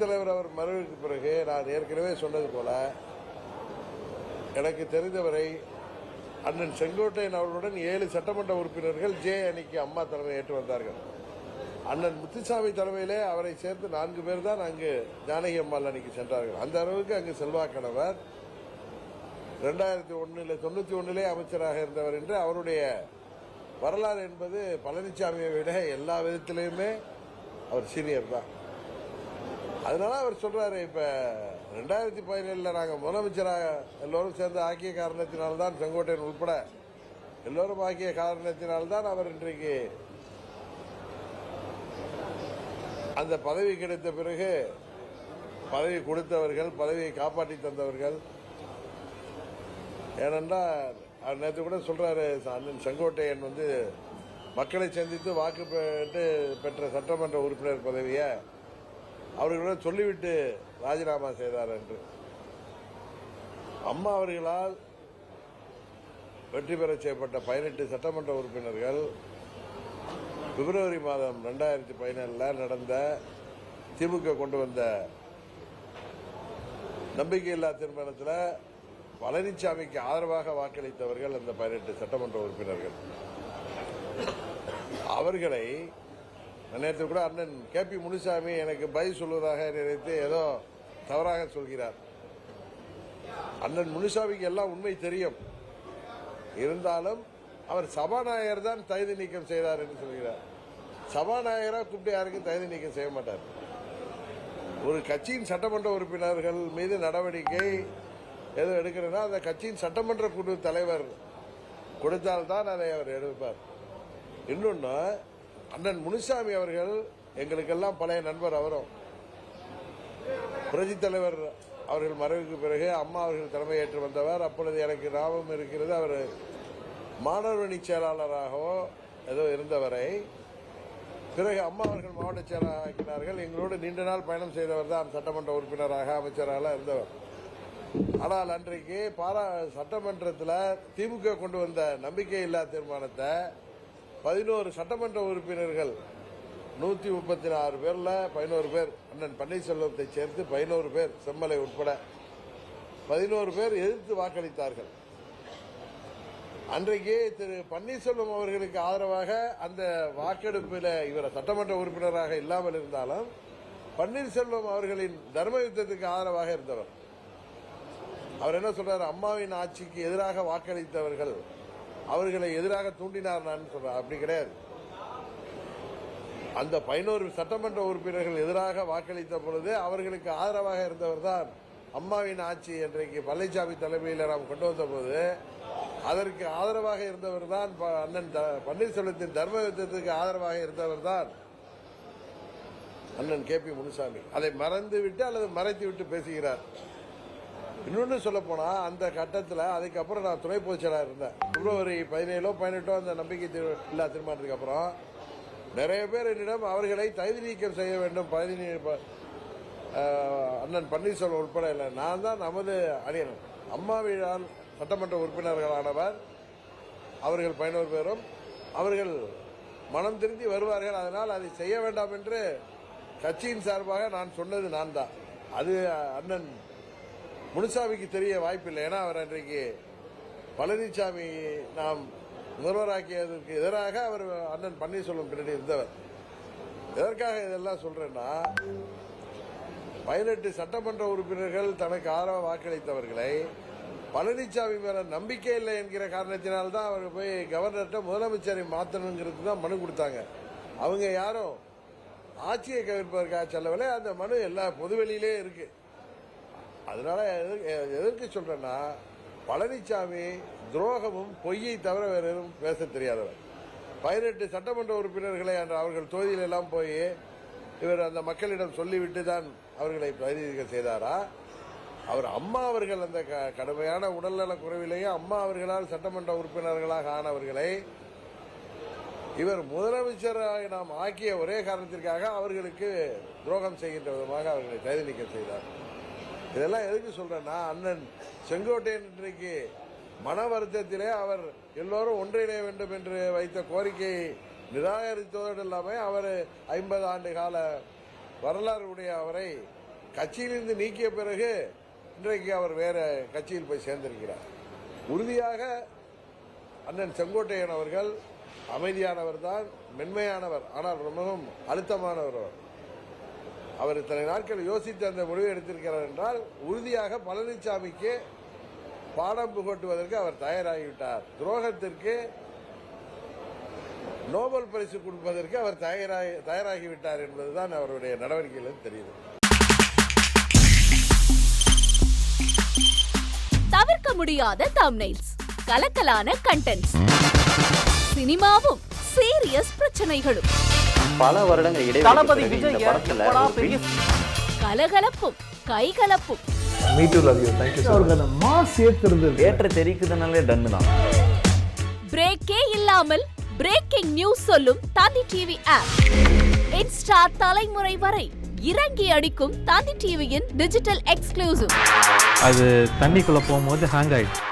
தலைவர் அவர் மறைவுக்கு பிறகு நான் ஏற்கனவே சொன்னது போல எனக்கு தெரிந்தவரை அண்ணன் செங்கோட்டையன் அவர்களுடன் 7 சட்டமன்ற உறுப்பினர்கள் ஜே அணிக்கு அம்மா தலைமை ஏற்று வந்தார்கள். அண்ணன் முத்துசாமி தலைமையிலே அவரை சேர்த்து 4 பேர் தான் அங்கு ஜானகி அம்மாள் அணிக்கு சென்றார்கள். அந்த அளவுக்கு அங்கு செல்வாக்கானவர். 2091 அமைச்சராக இருந்தவர் என்று அவருடைய வரலாறு என்பது பழனிசாமியை விட எல்லா விதத்திலையுமே அவர் சீனியர் தான். அதனால அவர் சொல்றாரு, இப்ப 2017 நாங்க முதலமைச்சராக எல்லோரும் சேர்ந்து ஆக்கிய காரணத்தினால்தான், செங்கோட்டையன் உட்பட எல்லோரும் ஆக்கிய காரணத்தினால்தான் அவர் இன்றைக்கு அந்த பதவி கிடைத்த பிறகு பதவி கொடுத்தவர்கள், பதவியை காப்பாற்றி தந்தவர்கள். ஏனென்றால் அவர் நேற்று கூட சொல்றாரு, அண்ணன் செங்கோட்டையன் மக்களை சந்தித்து வாக்கு பெற்ற சட்டமன்ற உறுப்பினர் பதவியை அவர்களிடம் சொல்லிவிட்டு ராஜினாமா செய்தார் என்று. அம்மா அவர்களால் வெற்றி பெற செய்யப்பட்ட 18 சட்டமன்ற உறுப்பினர்கள் பிப்ரவரி மாதம் 2017 நடந்த திமுக கொண்டு வந்த நம்பிக்கையில்லா தீர்மானத்தில் பழனிசாமிக்கு ஆதரவாக வாக்களித்தவர்கள் அந்த 18 சட்டமன்ற உறுப்பினர்கள். அவர்களை நேற்று கூட அண்ணன் KP முனுசாமி எனக்கு பதில் சொல்வதாக நினைத்து ஏதோ தவறாக சொல்கிறார். அண்ணன் முனுசாமிக்கு எல்லாம் உண்மை தெரியும். இருந்தாலும் அவர் சபாநாயகர் தான் தகுதி நீக்கம் செய்தார் என்று சொல்கிறார். சபாநாயகராக கூப்பிட்டு யாருக்கும் தகுதி நீக்கம் செய்ய மாட்டார். ஒரு கட்சியின் சட்டமன்ற உறுப்பினர்கள் மீது நடவடிக்கை ஏதோ எடுக்கிறதா அந்த கட்சியின் சட்டமன்ற குழு தலைவர் கொடுத்தால்தான் அதை அவர் எடுப்பார். இன்னொன்று, அண்ணன் முனுசாமி அவர்கள் எங்களுக்கெல்லாம் பழைய நண்பர். அவரும் புரட்சித் தலைவர் அவர்கள் மறைவுக்கு பிறகு அம்மா அவர்கள் தலைமையேற்று வந்தவர். அப்பொழுது எனக்கு ஞாபகம் இருக்கிறது, அவர் மாணவரணி செயலாளராகவோ ஏதோ இருந்தவரை பிறகு அம்மா அவர்கள் மாவட்ட செயலாளர் ஆக்கினார்கள். எங்களோடு நீண்ட நாள் பயணம் செய்தவர் தான், சட்டமன்ற உறுப்பினராக அமைச்சராக இருந்தவர். ஆனால் அன்றைக்கு சட்டமன்றத்தில் திமுக கொண்டு வந்த நம்பிக்கையில்லா தீர்மானத்தை 11 சட்டமன்ற உறுப்பினர்கள் 136 பேர்ல 11 பேர் அண்ணன் பன்னீர்செல்வத்தை சேர்த்து 11 பேர், செம்மலை உட்பட 11 பேர் எதிர்த்து வாக்களித்தார்கள். அன்றைக்கு திரு பன்னீர்செல்வம் அவர்களுக்கு ஆதரவாக அந்த வாக்கெடுப்பில் இவர் சட்டமன்ற உறுப்பினராக இல்லாமல் இருந்தாலும் பன்னீர்செல்வம் அவர்களின் தர்ம யுத்தத்துக்கு ஆதரவாக இருந்தவர். அவர் என்ன சொல்றாரு, அம்மாவின் ஆட்சிக்கு எதிராக வாக்களித்தவர்கள் அவர்களை எதிராக தூண்டினார் நான் சொல்ற. அப்படி கிடையாது. அந்த 11 சட்டமன்ற உறுப்பினர்கள் எதிராக வாக்களித்த பொழுது அவர்களுக்கு ஆதரவாக இருந்தவர் தான் அம்மாவின் ஆட்சி இன்றைக்கு பழனிசாமி தலைமையில் நாம் கொண்டு வந்த போது அதற்கு ஆதரவாக இருந்தவர் தான் அண்ணன் பன்னீர்செல்வத்தின் தர்ம யுத்தத்துக்கு ஆதரவாக இருந்தவர் தான் அண்ணன் KP முனுசாமி. அதை மறந்து விட்டு அல்லது மறைத்து விட்டு பேசுகிறார். இன்னொன்று சொல்ல போனா, அந்த கட்டத்தில் அதுக்கப்புறம் நான் துணை பொதுச் செயலாளர் இருந்தேன். பிப்ரவரி 17 18 அந்த நம்பிக்கை இல்லா தீர்மானத்துக்கு அப்புறம் நிறைய பேர் என்னிடம் அவர்களை தகுதி நீக்கம் செய்ய வேண்டும், அண்ணன் பன்னீர்செல்வம் உட்பட இல்லை. நான் தான் நமது அணியன் அம்மாவினால் சட்டமன்ற உறுப்பினர்களானவர் அவர்கள் 11 பேரும் அவர்கள் மனம் திருந்தி வருவார்கள். அதனால் அதை செய்ய வேண்டாம் என்று கட்சியின் சார்பாக நான் சொன்னது நான் தான். அது அண்ணன் முனுசாமிக்கு தெரிய வாய்ப்பில்லை. ஏன்னா அவர் அன்றைக்கு பழனிசாமி நாம் முதல்வராக்கியதற்கு எதிராக அவர் அண்ணன் பன்னீர்செல்வம் பின்னாடி இருந்தவர். எதற்காக இதெல்லாம் சொல்றேன்னா, 18 சட்டமன்ற உறுப்பினர்கள் தனக்கு ஆதரவாக வாக்களித்தவர்களை பழனிசாமி மேல நம்பிக்கை இல்லை என்கிற காரணத்தினால்தான் அவர் போய் கவர்னர்கிட்ட முதலமைச்சரை மாற்றணுங்கிறது தான் மனு கொடுத்தாங்க. அவங்க யாரும் ஆட்சியை கவிழ்ப்பதற்காக செல்லவில்லை. அந்த மனு எல்லா பொதுவெளியிலே இருக்கு. அதனால எதற்கு சொல்றேன்னா, பழனிசாமி துரோகமும் பொய்யை தவிர வேற எதுவும் பேச தெரியாதவர். 18 சட்டமன்ற உறுப்பினர்களை அவர்கள் தொகுதியில் எல்லாம் போய் இவர் அந்த மக்களிடம் சொல்லிவிட்டு தான் அவர்களை பதிவு செய்தாரா? அவர் அம்மா அவர்கள் அந்த கடுமையான உடல்நல குறைவிலேயே அம்மா அவர்களால் சட்டமன்ற உறுப்பினர்களாக ஆனவர்களை இவர் முதலமைச்சராக நாம் ஆக்கிய ஒரே காரணத்திற்காக அவர்களுக்கு துரோகம் செய்கின்ற விதமாக அவர்களை தகுதி நீக்கம் செய்தார். இதெல்லாம் எதுக்கு சொல்றேன்னா, அண்ணன் செங்கோட்டையன் இன்றைக்கு மன வருத்தத்திலே அவர் எல்லோரும் ஒன்றிணைய வேண்டும் என்று வைத்த கோரிக்கையை நிராகரித்ததோடு இல்லாமல் அவர் 50 ஆண்டு கால வரலாறு உடைய அவரை கட்சியிலிருந்து நீக்கிய பிறகு இன்றைக்கு அவர் வேற கட்சியில் போய் சேர்ந்திருக்கிறார். உறுதியாக அண்ணன் செங்கோட்டையன் அவர்கள் அமைதியானவர் தான், மென்மையானவர், ஆனால் ரொம்பவும் அழுத்தமானவர். அவர் இத்தனை நாட்கள் யோசித்து அந்த முடிவை எடுத்திருக்கிறார் என்றால் உறுதியாக பழனிசாமிக்கு பாடம் புகட்டுவதற்கு அவர் தயாராகிவிட்டார். துரோகத்திற்கு நோபல் பரிசு கொடுப்பதற்கு அவர் தயாராகிவிட்டார் என்பதுதான் அவருடைய நடவடிக்கையில் தெரியுது. தவிர்க்க முடியாத தம்ப்நெயில்ஸ், கலக்கலான கண்டென்ட்ஸ், சினிமாவும் சீரியஸ் பிரச்சனைகளும், பல வருடங்கள் தளபதி இடைவெளி விஜய் கலகலப்பும் கைகலப்பும். Me too, love you. Thank you so much. Mass ஏத்துறது ஏற்ற தெரிக்குதுனாலே டன்னு தான். பிரேக்கே இல்லாமல் பிரேக்கிங் நியூஸ் சொல்லும் தந்தி டிவி ஆப். இன்ஸ்டா தலைமுறை வரை இறங்கி அடிக்கும் தந்தி டிவியின் டிஜிட்டல் எக்ஸ்க்ளூசிவ். அது தண்ணிக்குள்ள போகும்போது ஹேங் ஆயிடுச்சு.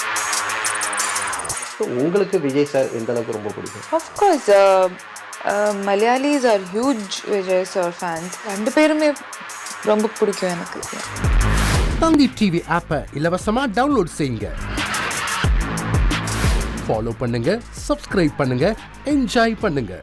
உங்களுக்கு விஜய் சார் எந்த அளவுக்கு ரொம்ப பிடிக்கும்? Of course, Malayalis are huge Vijay sir fans. ரெண்டு பேருமே ரொம்ப பிடிக்கும் எனக்கு. தந்தி டிவி ஆப்பை இலவசமா டவுன்லோட் செய்யுங்க. ஃபாலோ பண்ணுங்க, சப்ஸ்கிரைப் பண்ணுங்க, என்ஜாய் பண்ணுங்க.